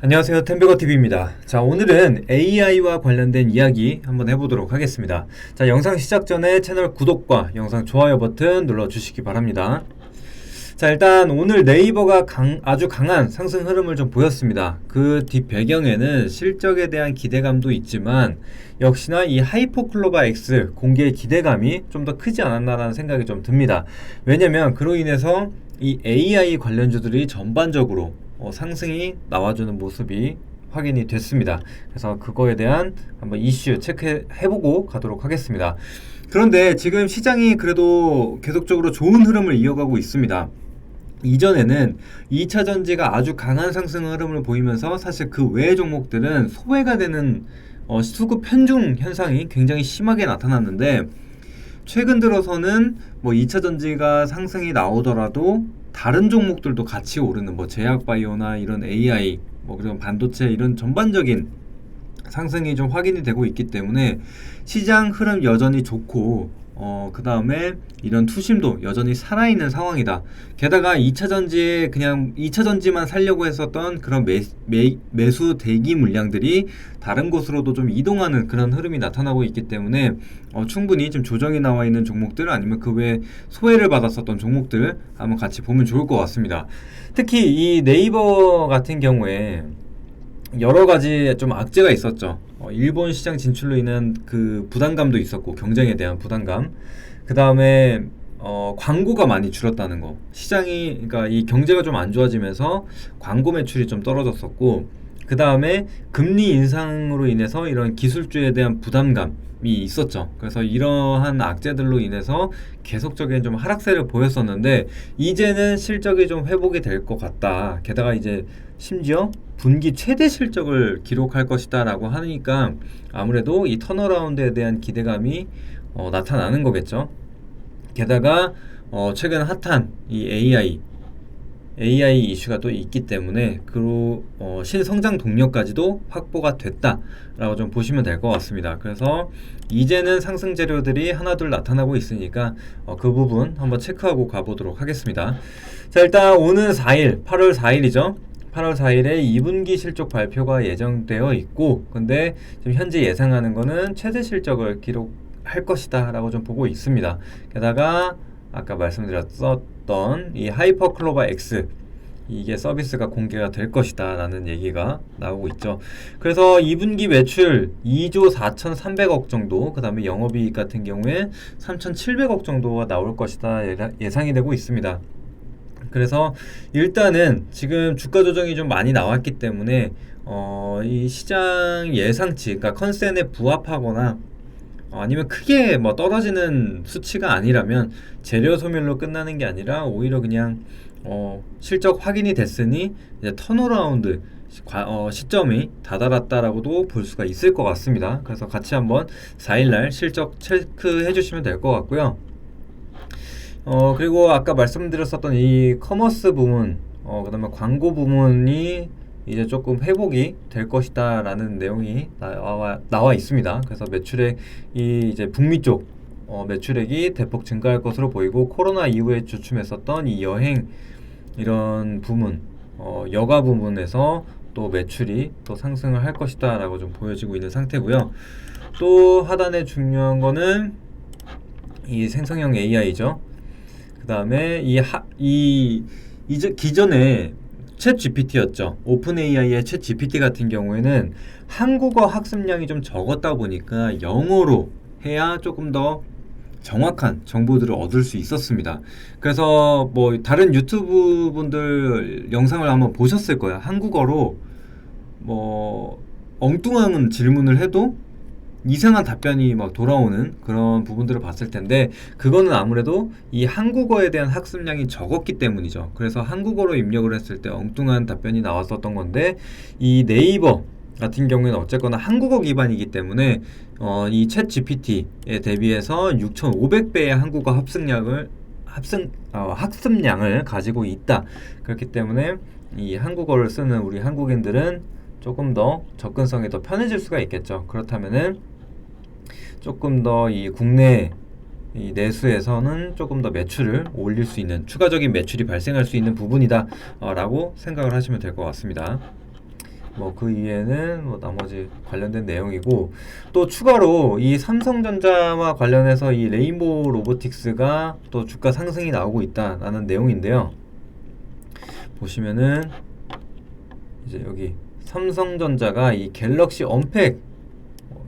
안녕하세요, 템베거TV입니다. 자, 오늘은 AI와 관련된 이야기 한번 해보도록 하겠습니다. 자, 영상 시작 전에 채널 구독과 영상 좋아요 버튼 눌러주시기 바랍니다. 자, 일단 오늘 네이버가 아주 강한 상승 흐름을 좀 보였습니다. 그 뒷배경에는 실적에 대한 기대감도 있지만 역시나 이 하이퍼클로바 X 공개의 기대감이 좀 더 크지 않았나라는 생각이 좀 듭니다. 왜냐면 그로 인해서 이 AI 관련주들이 전반적으로 상승이 나와주는 모습이 확인이 됐습니다. 그래서 그거에 대한 한번 이슈 체크해보고 가도록 하겠습니다. 그런데 지금 시장이 그래도 계속적으로 좋은 흐름을 이어가고 있습니다. 이전에는 2차 전지가 아주 강한 상승 흐름을 보이면서 사실 그 외의 종목들은 소외가 되는 수급 편중 현상이 굉장히 심하게 나타났는데, 최근 들어서는 뭐 2차 전지가 상승이 나오더라도 다른 종목들도 같이 오르는 뭐 제약바이오나 이런 AI 뭐 그런 반도체 이런 전반적인 상승이 좀 확인이 되고 있기 때문에 시장 흐름 여전히 좋고, 그 다음에 이런 투심도 여전히 살아있는 상황이다. 게다가 2차 전지에 그냥 2차 전지만 살려고 했었던 그런 매수 대기 물량들이 다른 곳으로도 좀 이동하는 그런 흐름이 나타나고 있기 때문에 충분히 좀 조정이 나와 있는 종목들 아니면 그 외에 소외를 받았었던 종목들 한번 같이 보면 좋을 것 같습니다. 특히 이 네이버 같은 경우에 여러 가지 좀 악재가 있었죠. 일본 시장 진출로 인한 그 부담감도 있었고, 경쟁에 대한 부담감. 그 다음에 광고가 많이 줄었다는 거. 시장이, 그러니까 이 경제가 좀 안 좋아지면서 광고 매출이 좀 떨어졌었고, 그 다음에 금리 인상으로 인해서 이런 기술주에 대한 부담감이 있었죠. 그래서 이러한 악재들로 인해서 계속적인 좀 하락세를 보였었는데, 이제는 실적이 좀 회복이 될 것 같다. 게다가 이제 심지어 분기 최대 실적을 기록할 것이다 라고 하니까 아무래도 이 턴어라운드에 대한 기대감이 나타나는 거겠죠. 게다가 최근 핫한 이 AI 이슈가 또 있기 때문에 신성장 동력까지도 확보가 됐다라고 좀 보시면 될 것 같습니다. 그래서 이제는 상승 재료들이 하나둘 나타나고 있으니까 그 부분 한번 체크하고 가보도록 하겠습니다. 자, 일단 오는 4일, 8월 4일이죠. 8월 4일에 2분기 실적 발표가 예정되어 있고, 근데 지금 현재 예상하는 거는 최대 실적을 기록할 것이다 라고 좀 보고 있습니다. 게다가 아까 말씀드렸던 이 하이퍼클로바 X, 이게 서비스가 공개가 될 것이다 라는 얘기가 나오고 있죠. 그래서 2분기 매출 2조 4,300억 정도, 그 다음에 영업이익 같은 경우에 3,700억 정도가 나올 것이다 예상이 되고 있습니다. 그래서 일단은 지금 주가 조정이 좀 많이 나왔기 때문에 이 시장 예상치, 그러니까 컨센에 부합하거나 아니면 크게 뭐 떨어지는 수치가 아니라면 재료 소멸로 끝나는 게 아니라 오히려 그냥 실적 확인이 됐으니 이제 턴어라운드 시점이 다다랐다라고도 볼 수가 있을 것 같습니다. 그래서 같이 한번 4일날 실적 체크해 주시면 될 것 같고요. 그리고 아까 말씀드렸었던 이 커머스 부문, 그 다음에 광고 부문이 이제 조금 회복이 될 것이다 라는 내용이 나와 있습니다. 그래서 매출액이 이제 북미 쪽 매출액이 대폭 증가할 것으로 보이고, 코로나 이후에 주춤했었던 이 여행 이런 부문, 여가 부문에서 또 매출이 또 상승을 할 것이다 라고 좀 보여지고 있는 상태고요. 또 하단에 중요한 거는 이 생성형 AI죠. 그 다음에 이제 기존에 챗 GPT였죠. 오픈 AI의 챗 GPT 같은 경우에는 한국어 학습량이 좀 적었다 보니까 영어로 해야 조금 더 정확한 정보들을 얻을 수 있었습니다. 그래서 뭐 다른 유튜브 분들 영상을 한번 보셨을 거야. 한국어로 뭐 엉뚱한 질문을 해도 이상한 답변이 막 돌아오는 그런 부분들을 봤을 텐데, 그거는 아무래도 이 한국어에 대한 학습량이 적었기 때문이죠. 그래서 한국어로 입력을 했을 때 엉뚱한 답변이 나왔었던 건데, 이 네이버 같은 경우에는 어쨌거나 한국어 기반이기 때문에 이 챗 GPT에 대비해서 6,500배의 한국어 학습량을 가지고 있다. 그렇기 때문에 이 한국어를 쓰는 우리 한국인들은 조금 더 접근성이 더 편해질 수가 있겠죠. 그렇다면은 조금 더 이 국내 이 내수에서는 조금 더 매출을 올릴 수 있는, 추가적인 매출이 발생할 수 있는 부분이다 라고 생각을 하시면 될 것 같습니다. 뭐 그 이외에는 뭐 나머지 관련된 내용이고, 또 추가로 이 삼성전자와 관련해서 이 레인보우 로보틱스가 또 주가 상승이 나오고 있다라는 내용인데요. 보시면은 이제 여기 삼성전자가 이 갤럭시 언팩이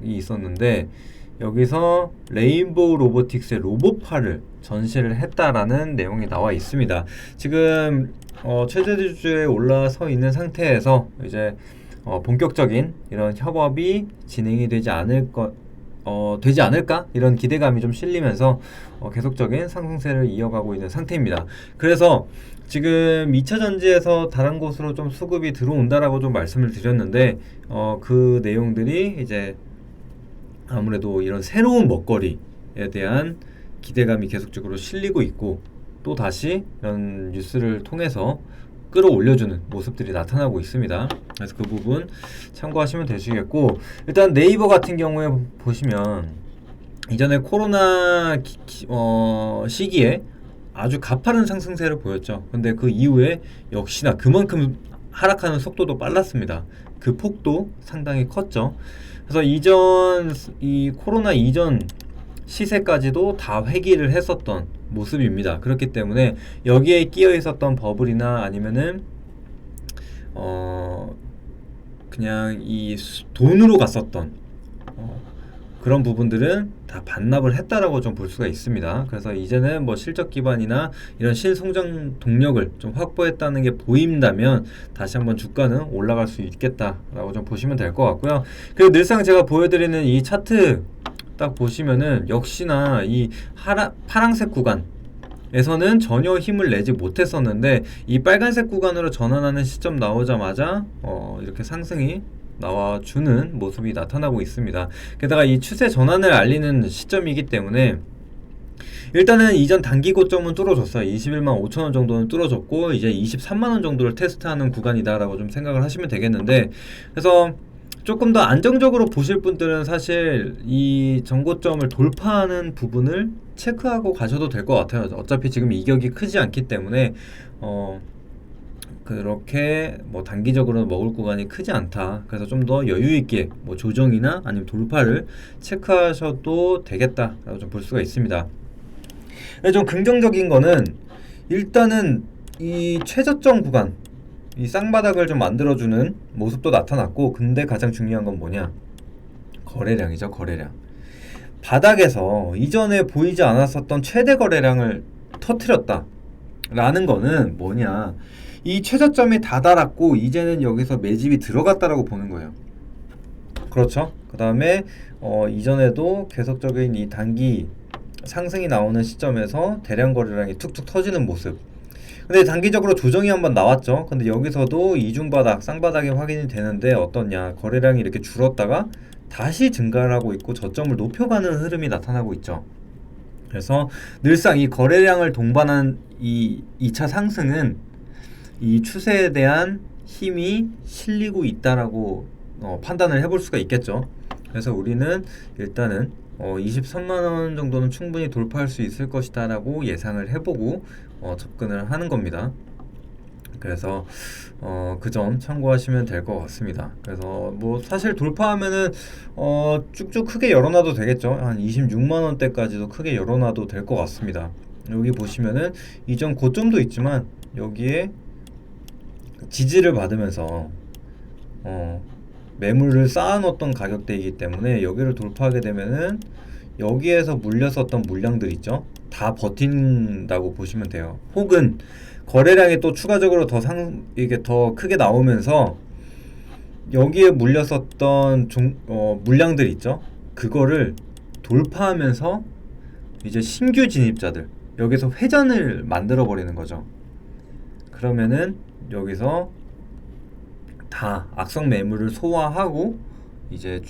있었는데, 여기서 레인보우 로보틱스의 로봇팔을 전시를 했다라는 내용이 나와 있습니다. 지금 최저주에 올라서 있는 상태에서 이제 본격적인 이런 협업이 진행이 되지 않을까? 이런 기대감이 좀 실리면서 계속적인 상승세를 이어가고 있는 상태입니다. 그래서 지금 2차 전지에서 다른 곳으로 좀 수급이 들어온다라고 좀 말씀을 드렸는데, 그 내용들이 이제 아무래도 이런 새로운 먹거리에 대한 기대감이 계속적으로 실리고 있고, 또 다시 이런 뉴스를 통해서 끌어올려주는 모습들이 나타나고 있습니다. 그래서 그 부분 참고하시면 되시겠고, 일단 네이버 같은 경우에 보시면 이전에 코로나 시기에 아주 가파른 상승세를 보였죠. 근데 그 이후에 역시나 그만큼 하락하는 속도도 빨랐습니다. 그 폭도 상당히 컸죠. 그래서 이 코로나 이전 시세까지도 다 회귀를 했었던 모습입니다. 그렇기 때문에 여기에 끼어 있었던 버블이나 아니면은 그냥 이 돈으로 갔었던 그런 부분들은 다 반납을 했다라고 좀 볼 수가 있습니다. 그래서 이제는 뭐 실적 기반이나 이런 실성장 동력을 좀 확보했다는 게 보인다면 다시 한번 주가는 올라갈 수 있겠다라고 좀 보시면 될 것 같고요. 그리고 늘상 제가 보여드리는 이 차트 딱 보시면은 역시나 이 파랑색 구간에서는 전혀 힘을 내지 못했었는데, 이 빨간색 구간으로 전환하는 시점 나오자마자 이렇게 상승이 나와주는 모습이 나타나고 있습니다. 게다가 이 추세 전환을 알리는 시점이기 때문에 일단은 이전 단기 고점은 뚫어줬어요. 21만 5천원 정도는 뚫어줬고, 이제 23만원 정도를 테스트하는 구간이다라고 좀 생각을 하시면 되겠는데, 그래서 조금 더 안정적으로 보실 분들은 사실 이 전고점을 돌파하는 부분을 체크하고 가셔도 될 것 같아요. 어차피 지금 이격이 크지 않기 때문에 그렇게 뭐 단기적으로 먹을 구간이 크지 않다. 그래서 좀 더 여유 있게 뭐 조정이나 아니면 돌파를 체크하셔도 되겠다라고 좀 볼 수가 있습니다. 좀 긍정적인 거는 일단은 이 최저점 구간, 이 쌍바닥을 좀 만들어주는 모습도 나타났고, 근데 가장 중요한 건 뭐냐? 거래량이죠, 거래량. 바닥에서 이전에 보이지 않았었던 최대 거래량을 터트렸다 라는 거는 뭐냐? 이 최저점이 다다랐고 이제는 여기서 매집이 들어갔다라고 보는 거예요. 그렇죠? 그 다음에 이전에도 계속적인 이 단기 상승이 나오는 시점에서 대량 거래량이 툭툭 터지는 모습. 근데 단기적으로 조정이 한번 나왔죠. 근데 여기서도 이중바닥, 쌍바닥이 확인이 되는데 어떠냐? 거래량이 이렇게 줄었다가 다시 증가를 하고 있고 저점을 높여가는 흐름이 나타나고 있죠. 그래서 늘상 이 거래량을 동반한 이 2차 상승은 이 추세에 대한 힘이 실리고 있다라고 판단을 해볼 수가 있겠죠. 그래서 우리는 일단은 23만원 정도는 충분히 돌파할 수 있을 것이다 라고 예상을 해보고 접근을 하는 겁니다. 그래서 그 점 참고하시면 될 것 같습니다. 그래서 뭐 사실 돌파하면은 쭉쭉 크게 열어놔도 되겠죠. 한 26만원대까지도 크게 열어놔도 될 것 같습니다. 여기 보시면은 이전 고점도 있지만 여기에 지지를 받으면서 매물을 쌓아놓았던 가격대이기 때문에 여기를 돌파하게 되면은 여기에서 물렸었던 물량들 있죠, 다 버틴다고 보시면 돼요. 혹은 거래량이 또 추가적으로 이게 더 크게 나오면서 여기에 물렸었던 물량들 있죠, 그거를 돌파하면서 이제 신규 진입자들 여기서 회전을 만들어 버리는 거죠. 그러면은 여기서 다 악성 매물을 소화하고 이제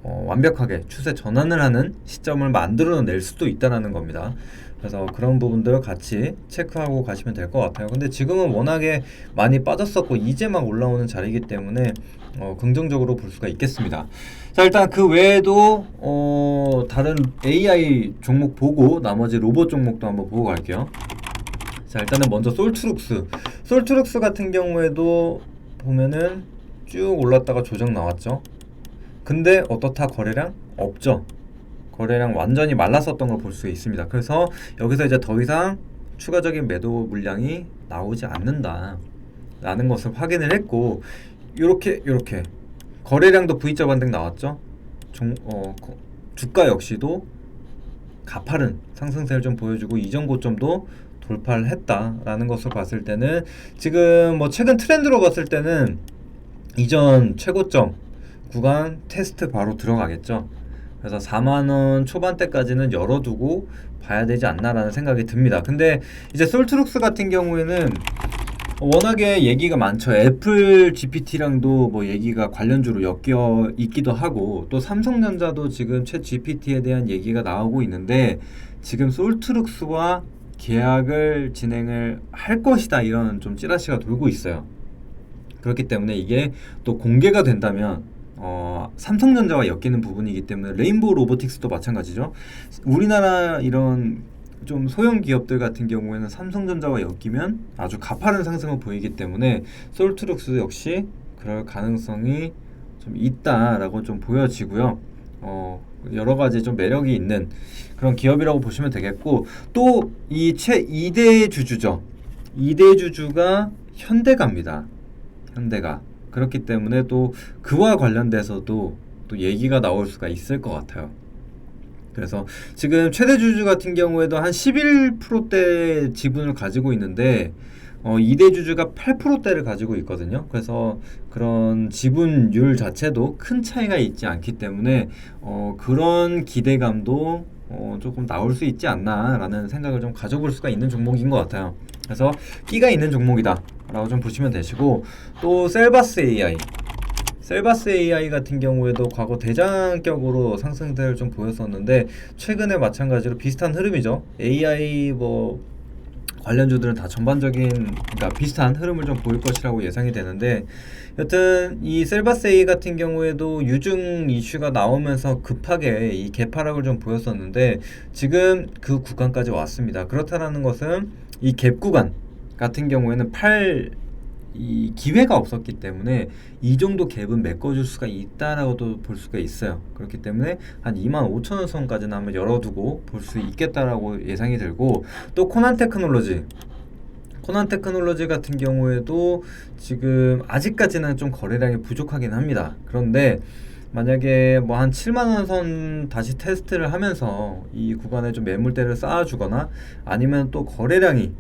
완벽하게 추세 전환을 하는 시점을 만들어낼 수도 있다는 겁니다. 그래서 그런 부분들을 같이 체크하고 가시면 될 것 같아요. 근데 지금은 워낙에 많이 빠졌었고 이제 막 올라오는 자리이기 때문에 긍정적으로 볼 수가 있겠습니다. 자, 일단 그 외에도 다른 AI 종목 보고 나머지 로봇 종목도 한번 보고 갈게요. 자, 일단은 먼저 솔트룩스 같은 경우에도 보면은 쭉 올랐다가 조정 나왔죠. 근데 어떻다? 거래량 없죠. 거래량 완전히 말랐었던 걸 볼 수 있습니다. 그래서 여기서 이제 더 이상 추가적인 매도 물량이 나오지 않는다 라는 것을 확인을 했고, 요렇게 거래량도 V자 반등 나왔죠. 주가 역시도 가파른 상승세를 좀 보여주고 이전 고점도 돌파를 했다라는 것을 봤을 때는, 지금 뭐 최근 트렌드로 봤을 때는 이전 최고점 구간 테스트 바로 들어가겠죠. 그래서 4만원 초반대까지는 열어두고 봐야 되지 않나라는 생각이 듭니다. 근데 이제 솔트룩스 같은 경우에는 워낙에 얘기가 많죠. 애플 GPT랑도 뭐 얘기가 관련주로 엮여 있기도 하고, 또 삼성전자도 지금 챗 GPT에 대한 얘기가 나오고 있는데, 지금 솔트룩스와 계약을 진행을 할 것이다, 이런 좀 찌라시가 돌고 있어요. 그렇기 때문에 이게 또 공개가 된다면 삼성전자와 엮이는 부분이기 때문에, 레인보우 로보틱스도 마찬가지죠. 우리나라 이런 좀 소형 기업들 같은 경우에는 삼성전자와 엮이면 아주 가파른 상승을 보이기 때문에 솔트룩스 역시 그럴 가능성이 좀 있다라고 좀 보여지고요. 여러 가지 좀 매력이 있는 그런 기업이라고 보시면 되겠고, 또 이 최 2대 주주죠. 2대 주주가 현대가입니다. 현대가. 그렇기 때문에 또 그와 관련돼서도 또 얘기가 나올 수가 있을 것 같아요. 그래서 지금 최대 주주 같은 경우에도 한 11%대 지분을 가지고 있는데 2대 주주가 8%대를 가지고 있거든요. 그래서 그런 지분율 자체도 큰 차이가 있지 않기 때문에 그런 기대감도 조금 나올 수 있지 않나 라는 생각을 좀 가져볼 수가 있는 종목인 것 같아요. 그래서 끼가 있는 종목이다 라고 좀 보시면 되시고, 또 셀바스 AI 같은 경우에도 과거 대장격으로 상승세를 좀 보였었는데, 최근에 마찬가지로 비슷한 흐름이죠. AI 뭐 관련주들은 다 전반적인, 그러니까 비슷한 흐름을 좀 보일 것이라고 예상이 되는데, 여튼 이 셀바스 AI 같은 경우에도 유증 이슈가 나오면서 급하게 이 개파락을 좀 보였었는데, 지금 그 구간까지 왔습니다. 그렇다라는 것은 이 갭 구간 같은 경우에는 이 기회가 없었기 때문에 이 정도 갭은 메꿔줄 수가 있다라고도 볼 수가 있어요. 그렇기 때문에 한 25,000원 선까지는 한번 열어두고 볼 수 있겠다라고 예상이 들고, 또 코난 테크놀로지 같은 경우에도 지금 아직까지는 좀 거래량이 부족하긴 합니다. 그런데 만약에 뭐 한 7만원 선 다시 테스트를 하면서 이 구간에 좀 매물대를 쌓아주거나, 아니면 또 거래량이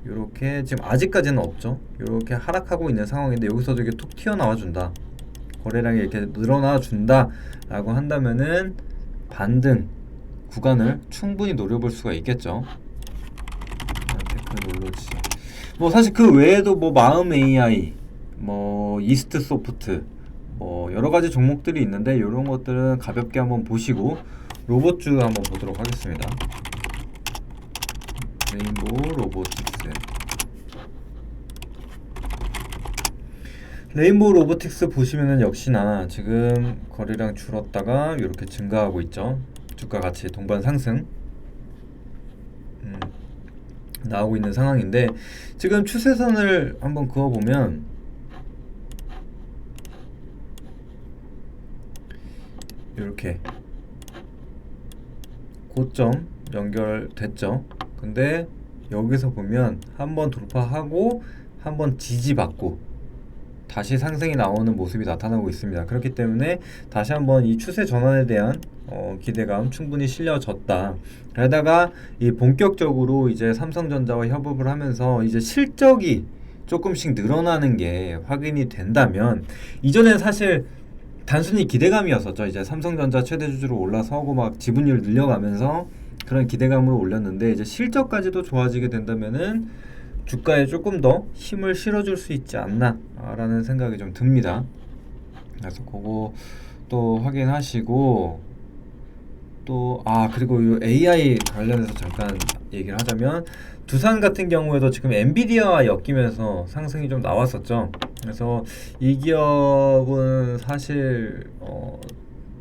요렇게 지금 아직까지는 없죠. 요렇게 하락하고 있는 상황인데 여기서도 이렇게 툭 튀어나와 준다, 거래량이 이렇게 늘어나 준다 라고 한다면은 반등 구간을 충분히 노려볼 수가 있겠죠. 테크놀로지 뭐 사실 그 외에도 뭐 마음 AI, 뭐 이스트 소프트, 뭐 여러 가지 종목들이 있는데 이런 것들은 가볍게 한번 보시고, 로봇주 한번 보도록 하겠습니다. 레인보우 로보틱스. 레인보우 로보틱스 보시면은 역시나 지금 거래량 줄었다가 이렇게 증가하고 있죠. 주가 같이 동반 상승 나오고 있는 상황인데, 지금 추세선을 한번 그어보면 이렇게 고점 연결됐죠. 근데 여기서 보면 한번 돌파하고 한번 지지받고 다시 상승이 나오는 모습이 나타나고 있습니다. 그렇기 때문에 다시 한번 이 추세 전환에 대한 기대감 충분히 실려졌다. 게다가 이 본격적으로 이제 삼성전자와 협업을 하면서 이제 실적이 조금씩 늘어나는 게 확인이 된다면, 이전엔 사실 단순히 기대감이었었죠. 이제 삼성전자 최대 주주로 올라서고 막 지분율 늘려가면서 그런 기대감으로 올렸는데, 이제 실적까지도 좋아지게 된다면은 주가에 조금 더 힘을 실어줄 수 있지 않나 라는 생각이 좀 듭니다. 그래서 그거 또 확인하시고, 또 그리고 이 AI 관련해서 잠깐 얘기를 하자면, 두산 같은 경우에도 지금 엔비디아와 엮이면서 상승이 좀 나왔었죠. 그래서 이 기업은 사실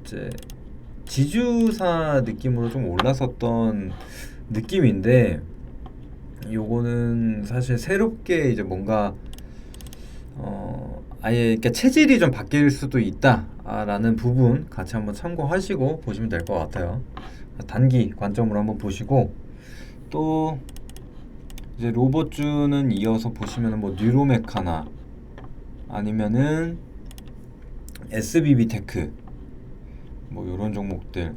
이제 지주사 느낌으로 좀 올랐었던 느낌인데, 요거는 사실 새롭게 이제 뭔가 아예 이렇게 체질이 좀 바뀔 수도 있다라는 부분 같이 한번 참고하시고 보시면 될 것 같아요. 단기 관점으로 한번 보시고, 또 이제 로봇주는 이어서 보시면은 뭐 뉴로메카나 아니면은 SBB테크 뭐 요런 종목들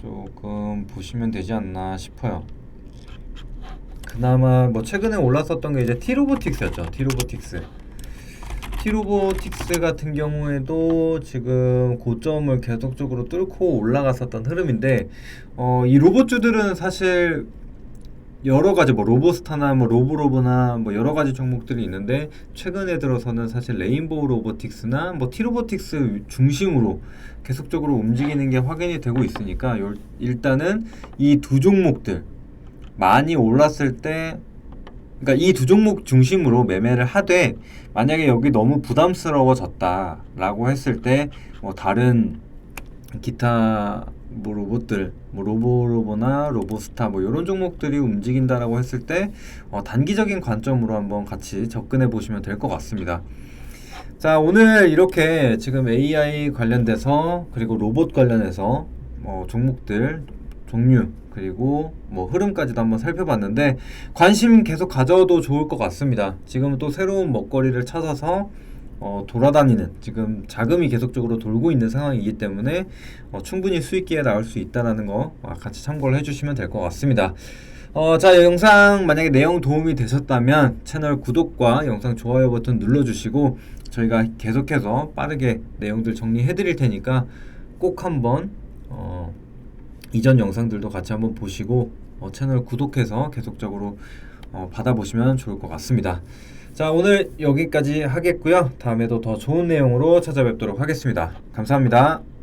조금 보시면 되지 않나 싶어요. 그나마 뭐 최근에 올랐었던 게 이제 T로보틱스였죠. T로보틱스 같은 경우에도 지금 고점을 계속적으로 뚫고 올라갔었던 흐름인데, 이 로봇주들은 사실 여러 가지 뭐 로보스타나 뭐 로보로브나 뭐 여러 가지 종목들이 있는데, 최근에 들어서는 사실 레인보우 로보틱스나 뭐 T로보틱스 중심으로 계속적으로 움직이는 게 확인이 되고 있으니까, 일단은 이 두 종목들 많이 올랐을 때, 그러니까 이 두 종목 중심으로 매매를 하되, 만약에 여기 너무 부담스러워졌다라고 했을 때 뭐 다른 기타 뭐 로봇들, 뭐 로보로보나 로보스타 뭐 이런 종목들이 움직인다라고 했을 때 단기적인 관점으로 한번 같이 접근해 보시면 될 것 같습니다. 자, 오늘 이렇게 지금 AI 관련돼서, 그리고 로봇 관련해서 종목들 종류, 그리고 뭐 흐름까지도 한번 살펴봤는데, 관심 계속 가져도 좋을 것 같습니다. 지금은 또 새로운 먹거리를 찾아서 돌아다니는, 지금 자금이 계속적으로 돌고 있는 상황이기 때문에 충분히 수익기에 나올 수 있다는 거 같이 참고를 해주시면 될 것 같습니다. 자, 영상 만약에 내용 도움이 되셨다면 채널 구독과 영상 좋아요 버튼 눌러주시고, 저희가 계속해서 빠르게 내용들 정리해 드릴 테니까 꼭 한번 이전 영상들도 같이 한번 보시고 채널 구독해서 계속적으로 받아보시면 좋을 것 같습니다. 자, 오늘 여기까지 하겠고요. 다음에도 더 좋은 내용으로 찾아뵙도록 하겠습니다. 감사합니다.